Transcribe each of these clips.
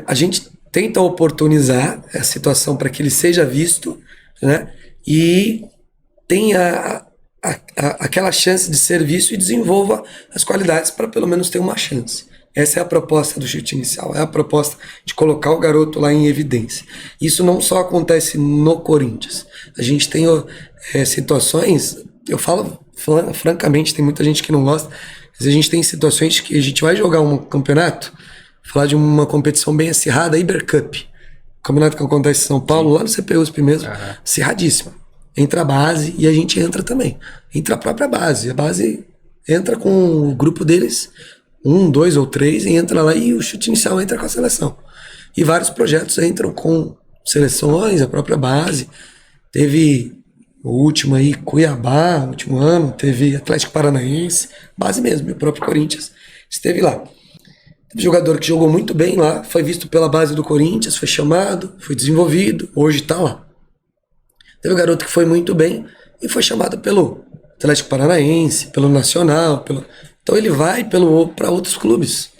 A gente tenta oportunizar a situação para que ele seja visto, né? E tenha aquela chance de ser visto e desenvolva as qualidades para pelo menos ter uma chance. Essa é a proposta do chute inicial, é a proposta de colocar o garoto lá em evidência. Isso não só acontece no Corinthians. A gente tem situações, eu falo francamente, tem muita gente que não gosta, mas a gente tem situações que a gente vai jogar um campeonato, falar de uma competição bem acirrada, a Iber Cup, campeonato que acontece em São Paulo, lá no CPUSP mesmo, acirradíssima. Entra a base e a gente entra também. Entra a própria base. A base entra com o grupo deles, 1, 2 ou 3, e entra lá e o chute inicial entra com a seleção. E vários projetos entram com seleções, a própria base. Teve o último aí, Cuiabá, no último ano, teve Atlético Paranaense, base mesmo, e o próprio Corinthians esteve lá. Teve jogador que jogou muito bem lá, foi visto pela base do Corinthians, foi chamado, foi desenvolvido, hoje está lá. Teve um garoto que foi muito bem e foi chamado pelo Atlético Paranaense, pelo Nacional, então ele vai para outros clubes,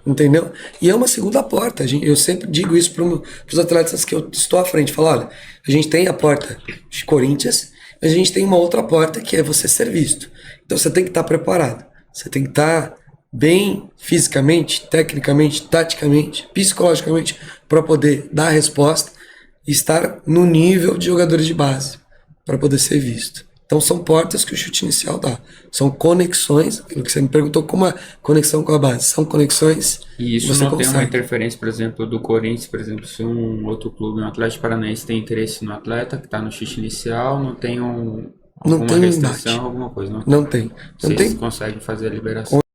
entendeu? E é uma segunda porta. Eu sempre digo isso para os atletas que eu estou à frente. Falo, olha, a gente tem a porta de Corinthians, mas a gente tem uma outra porta que é você ser visto. Então você tem que estar preparado. Você tem que estar bem fisicamente, tecnicamente, taticamente, psicologicamente, para poder dar a resposta e estar no nível de jogadores de base, para poder ser visto. Então são portas que o chute inicial dá. São conexões, aquilo que você me perguntou, como a conexão com a base. São conexões. E isso você não tem uma consegue. interferência, por exemplo, do Corinthians, por exemplo, se um outro clube, um Atlético Paranaense tem interesse no atleta que está no chute inicial, não tem Não alguma tem um embate. restrição, alguma coisa, não tem. Não tem. Não Vocês tem. conseguem fazer a liberação.